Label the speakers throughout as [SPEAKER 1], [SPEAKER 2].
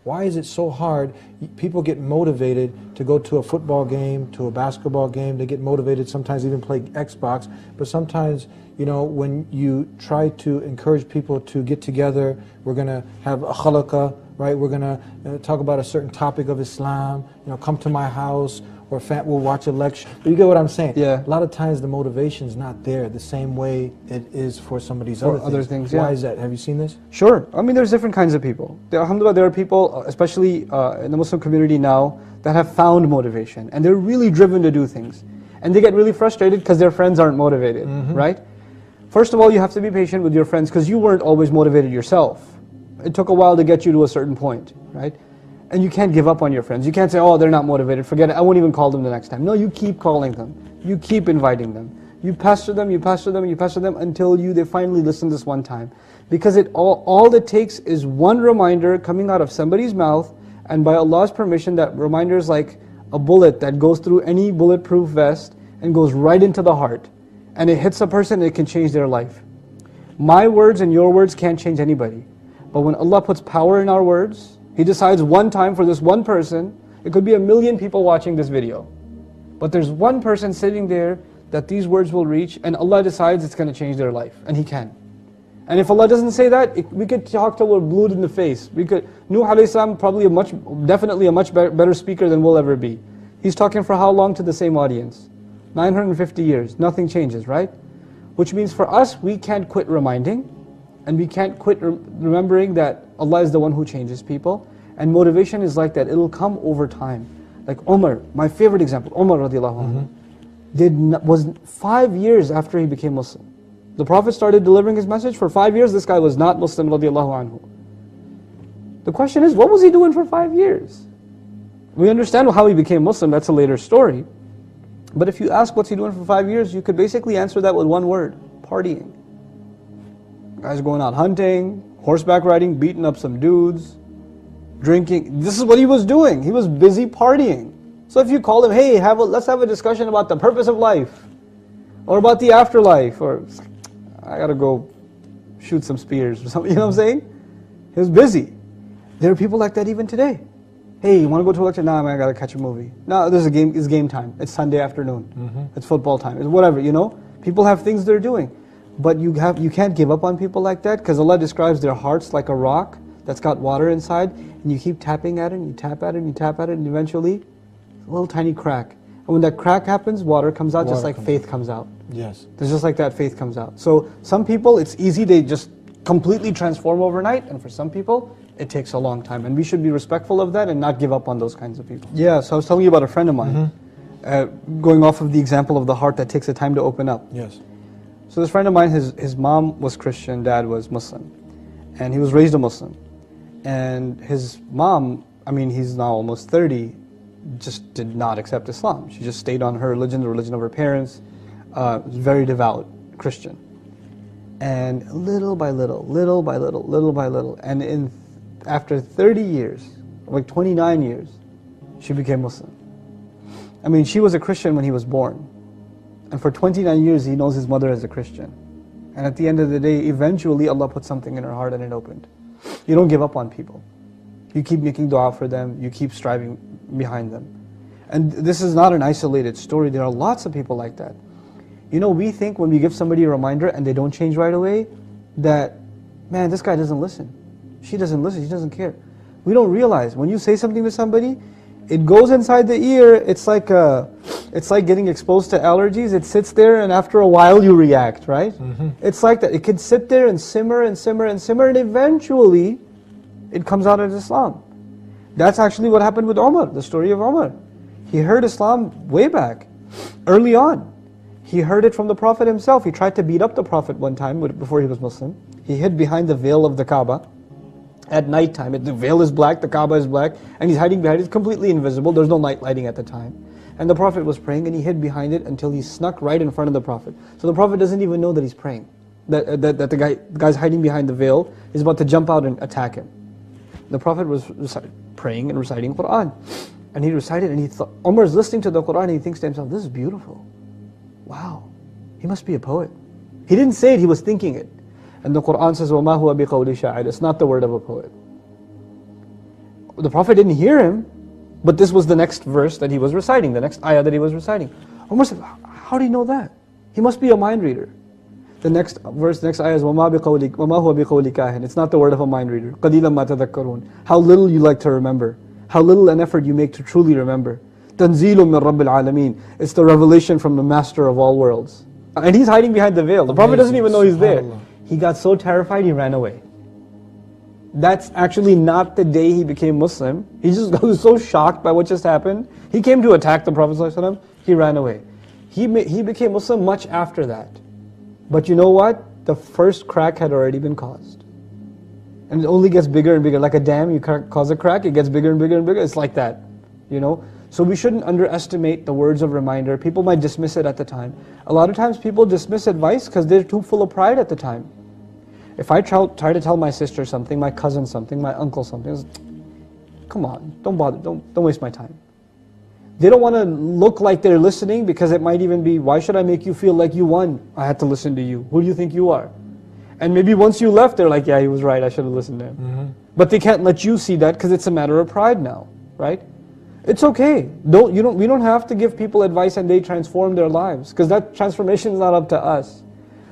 [SPEAKER 1] Why is it so hard? People get motivated to go to a football game, to a basketball game. They get motivated, sometimes even play Xbox. But sometimes, you know, when you try to encourage people to get together, we're going to have a khalaqah, right? We're going to talk about a certain topic of Islam, you know, come to my house, or we'll watch a lecture. But you get what I'm saying?
[SPEAKER 2] Yeah.
[SPEAKER 1] A lot of times the motivation's not there the same way it is for some of these other things.
[SPEAKER 2] Yeah.
[SPEAKER 1] Why is that? Have you seen this?
[SPEAKER 2] Sure. I mean, there's different kinds of people. Alhamdulillah, there are people, especially in the Muslim community now, that have found motivation. And they're really driven to do things. And they get really frustrated because their friends aren't motivated, right? First of all, you have to be patient with your friends because you weren't always motivated yourself. It took a while to get you to a certain point, right? And you can't give up on your friends. You can't say, oh, they're not motivated, forget it, I won't even call them the next time. No, you keep calling them. You keep inviting them. You pester them, you pester them, you pester them until they finally listen this one time. Because all it takes is one reminder coming out of somebody's mouth, and by Allah's permission, that reminder is like a bullet that goes through any bulletproof vest and goes right into the heart. And it hits a person and it can change their life. My words and your words can't change anybody. But when Allah puts power in our words, He decides one time for this one person. It could be 1 million people watching this video. But there's one person sitting there that these words will reach, and Allah decides it's going to change their life. And He can. And if Allah doesn't say that, we could talk till we're blued in the face. Nuh alayhi salam probably definitely a much better speaker than we'll ever be. He's talking for how long to the same audience? 950 years. Nothing changes, right? Which means for us, we can't quit reminding. And we can't quit remembering that Allah is the one who changes people. And motivation is like that. It'll come over time. Like Umar, my favorite example, Umar radiallahu anhu, was 5 years after he became Muslim. The Prophet started delivering his message. For 5 years, this guy was not Muslim radiallahu anhu. The question is, what was he doing for 5 years? We understand how he became Muslim, that's a later story. But if you ask what's he doing for 5 years, you could basically answer that with one word: partying. Guys going out hunting, horseback riding, beating up some dudes, drinking. This is what he was doing. He was busy partying. So if you call him, hey, let's have a discussion about the purpose of life, or about the afterlife, or I gotta go shoot some spears or something, you know what I'm saying? He was busy. There are people like that even today. Hey, you want to go to a lecture? Nah, man, I gotta catch a movie. No, it's game time. It's Sunday afternoon. It's football time. It's whatever, you know? People have things they're doing. But you can't give up on people like that, because Allah describes their hearts like a rock that's got water inside, and you keep tapping at it, and you tap at it, and you tap at it, and eventually, a little tiny crack. And when that crack happens, water comes out, just like faith comes out.
[SPEAKER 1] Yes.
[SPEAKER 2] It's just like that, faith comes out. So some people, it's easy, they just completely transform overnight, and for some people, it takes a long time. And we should be respectful of that and not give up on those kinds of people. Yeah, so I was telling you about a friend of mine, going off of the example of the heart that takes a time to open up.
[SPEAKER 1] Yes.
[SPEAKER 2] So this friend of mine, his mom was Christian, dad was Muslim. And he was raised a Muslim. And his mom, I mean, he's now almost 30, just did not accept Islam. She just stayed on her religion, the religion of her parents, very devout Christian. And little by little, and after 30 years, like 29 years, she became Muslim. I mean, she was a Christian when he was born. And for 29 years, he knows his mother as a Christian. And at the end of the day, eventually Allah put something in her heart and it opened. You don't give up on people. You keep making dua for them. You keep striving behind them. And this is not an isolated story. There are lots of people like that. You know, we think when we give somebody a reminder and they don't change right away, that, man, this guy doesn't listen. She doesn't listen. She doesn't care. We don't realize when you say something to somebody, it goes inside the ear. It's like getting exposed to allergies. It sits there, and after a while you react, right? It's like that. It can sit there and simmer and simmer and simmer, and eventually it comes out as Islam. That's actually what happened with Umar, the story of Umar. He heard Islam way back, early on. He heard it from the Prophet himself. He tried to beat up the Prophet one time before he was Muslim. He hid behind the veil of the Kaaba at night time. The veil is black, the Kaaba is black, and he's hiding behind it. It's completely invisible. There's no night lighting at the time. And the Prophet was praying, and he hid behind it until he snuck right in front of the Prophet. So the Prophet doesn't even know that he's praying. That the guy's hiding behind the veil is about to jump out and attack him. The Prophet was praying and reciting Qur'an. And he recited, and he thought, Umar's listening to the Qur'an, and he thinks to himself, this is beautiful. Wow, he must be a poet. He didn't say it, he was thinking it. And the Qur'an says, وَمَا هُوَ بِقَوْلِ شَاعِرٍ. It's not the word of a poet. the Prophet didn't hear him, but this was the next verse that he was reciting, the next ayah that he was reciting. Umar said, how do you know that? He must be a mind reader. The next verse, next ayah is وَمَا هُوَ بِقَوْلِ كَاهِنٍ. It's not the word of a mind reader. قَلِيلًا مَا تَذَكَّرُونَ. How little you like to remember. How little an effort you make to truly remember. تَنْزِيلٌ مِّن رَبِّ الْعَالَمِينَ. It's the revelation from the master of all worlds. And he's hiding behind the veil. The Prophet doesn't even know he's there. He got so terrified he ran away. That's actually not the day he became Muslim. He just was so shocked by what just happened. He came to attack the Prophet ﷺ. He ran away. He became Muslim much after that. But you know what? The first crack had already been caused. And it only gets bigger and bigger. Like a dam, you cause a crack, it gets bigger and bigger and bigger. It's like that, you know. So we shouldn't underestimate the words of reminder. People might dismiss it at the time. A lot of times people dismiss advice because they're too full of pride at the time. If I try to tell my sister something, my cousin something, my uncle something, come on, don't bother, don't waste my time. They don't want to look like they're listening because it might even be, why should I make you feel like you won? I had to listen to you. Who do you think you are? And maybe once you left, they're like, yeah, he was right, I should have listened to him. But they can't let you see that because it's a matter of pride now, right? It's okay. We don't have to give people advice and they transform their lives, because that transformation is not up to us.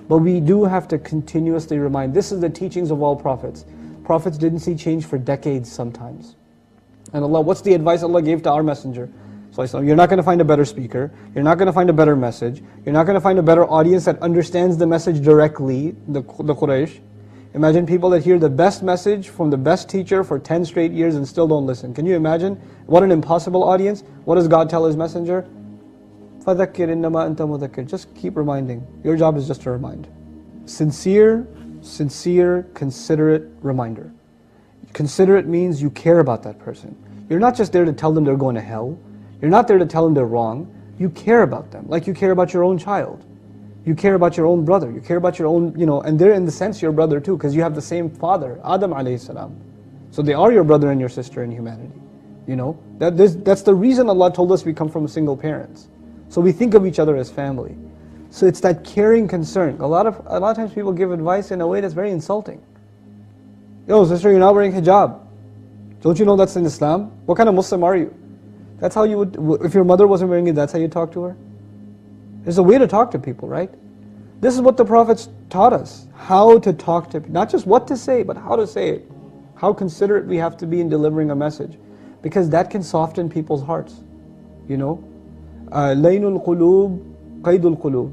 [SPEAKER 2] But we do have to continuously remind. This is the teachings of all prophets. Prophets didn't see change for decades sometimes. And Allah, what's the advice Allah gave to our messenger? So you're not going to find a better speaker. You're not going to find a better message. You're not going to find a better audience that understands the message directly, the Quraysh. Imagine people that hear the best message from the best teacher for 10 straight years and still don't listen. Can you imagine? What an impossible audience. What does God tell His messenger? فَذَكِّرْ إِنَّمَا أَنْتَ مُذَكِّرْ. Just keep reminding. Your job is just to remind. Sincere, considerate reminder. Considerate means you care about that person. You're not just there to tell them they're going to hell. You're not there to tell them they're wrong. You care about them, like you care about your own child. You care about your own brother. You care about your own, and they're in the sense your brother too, because you have the same father, Adam alayhi salam. So they are your brother and your sister in humanity. That's the reason Allah told us we come from single parents. So we think of each other as family. So it's that caring concern. A lot of times people give advice in a way that's very insulting. Yo, sister, you're not wearing hijab. Don't you know that's in Islam? What kind of Muslim are you? That's how you would, if your mother wasn't wearing it, that's how you talk to her? There's a way to talk to people, right? This is what the prophets taught us. How to talk to people. Not just what to say, but how to say it. How considerate we have to be in delivering a message. Because that can soften people's hearts. Laynul qulub, qaydul qulub.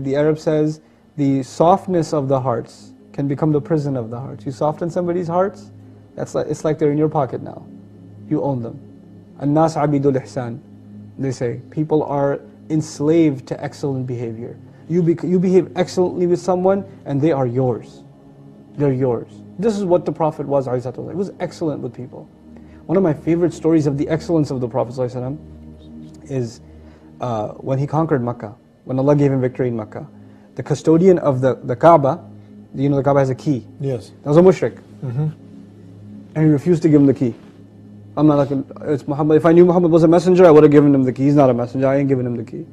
[SPEAKER 2] The Arab says, the softness of the hearts can become the prison of the hearts. You soften somebody's hearts, it's like they're in your pocket now. You own them. An-nas abidul ihsan. They say, people are enslaved to excellent behavior. You behave excellently with someone and they are yours. They're yours. This is what the Prophet was, ﷺ. He was excellent with people. One of my favorite stories of the excellence of the Prophet ﷺ is when he conquered Makkah, when Allah gave him victory in Makkah. The custodian of the Kaaba, the Kaaba has a key.
[SPEAKER 1] Yes.
[SPEAKER 2] That was a mushrik. And he refused to give him the key. I'm not like, it's Muhammad. If I knew Muhammad was a messenger, I would have given him the key. He's not a messenger, I ain't giving him the key.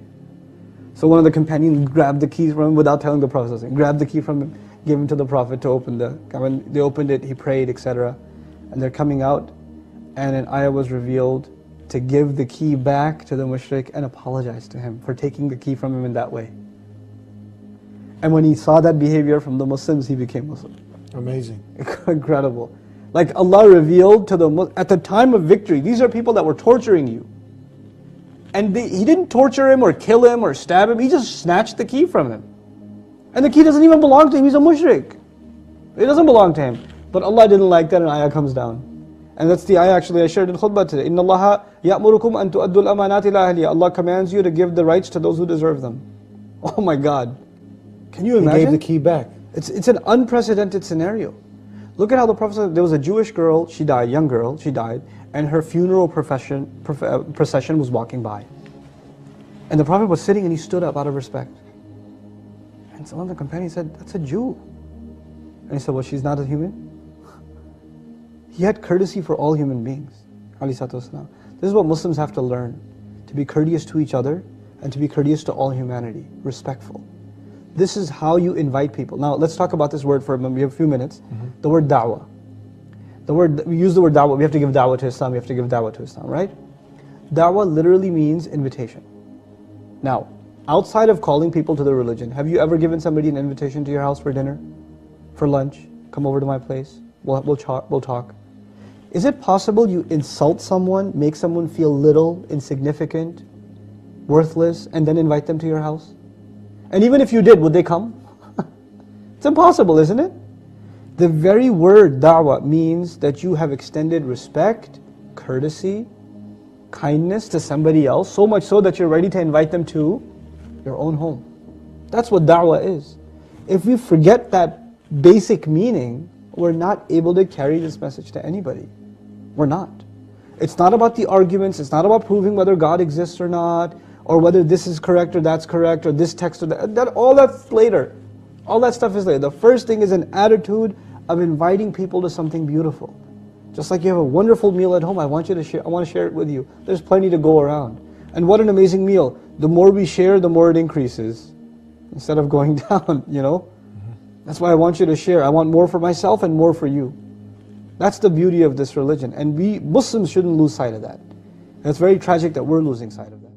[SPEAKER 2] So one of the companions grabbed the keys from him without telling the Prophet. Grabbed the key from him, gave him to the Prophet to open the Kaaba. When they opened it, he prayed, etc. And they're coming out, and an ayah was revealed to give the key back to the mushrik and apologize to him for taking the key from him in that way. And when he saw that behavior from the Muslims, he became Muslim.
[SPEAKER 1] Amazing.
[SPEAKER 2] Incredible. Like Allah revealed to the at the time of victory, these are people that were torturing you. And He didn't torture him or kill him or stab him, He just snatched the key from him. And the key doesn't even belong to him, he's a mushrik. It doesn't belong to him. But Allah didn't like that, and ayah comes down. And that's the ayah actually I shared in khutbah today. إِنَّ اللَّهَ يَأْمُرُكُمْ أَن تُؤَدُّوا الْأَمَانَاتِ إِلَىٰ أَهْلِهَا. Allah commands you to give the rights to those who deserve them. Oh my God. Can you imagine?
[SPEAKER 1] He gave the key back.
[SPEAKER 2] It's an unprecedented scenario. Look at how the Prophet said, there was a Jewish girl, she died, young girl, she died, and her funeral procession was walking by. And the Prophet was sitting and he stood up out of respect. And so one of the companions said, that's a Jew. And he said, well, she's not a human? He had courtesy for all human beings. This is what Muslims have to learn. To be courteous to each other and to be courteous to all humanity. Respectful. This is how you invite people. Now let's talk about this word for a moment. We have a few minutes. The word da'wah. We use the word da'wah, we have to give da'wah to Islam, we have to give da'wah to Islam, right? Da'wah literally means invitation. Now, outside of calling people to the religion, have you ever given somebody an invitation to your house for dinner? For lunch? Come over to my place? We'll talk. Is it possible you insult someone, make someone feel little, insignificant, worthless, and then invite them to your house? And even if you did, would they come? It's impossible, isn't it? The very word da'wah means that you have extended respect, courtesy, kindness to somebody else, so much so that you're ready to invite them to your own home. That's what da'wah is. If we forget that basic meaning, we're not able to carry this message to anybody. We're not. It's not about the arguments, it's not about proving whether God exists or not, or whether this is correct or that's correct, or this text or that. All that's later. All that stuff is later. The first thing is an attitude of inviting people to something beautiful. Just like you have a wonderful meal at home, I want to share it with you. There's plenty to go around. And what an amazing meal. The more we share, the more it increases. Instead of going down, you know. That's why I want you to share. I want more for myself and more for you. That's the beauty of this religion. And we Muslims shouldn't lose sight of that. And it's very tragic that we're losing sight of that.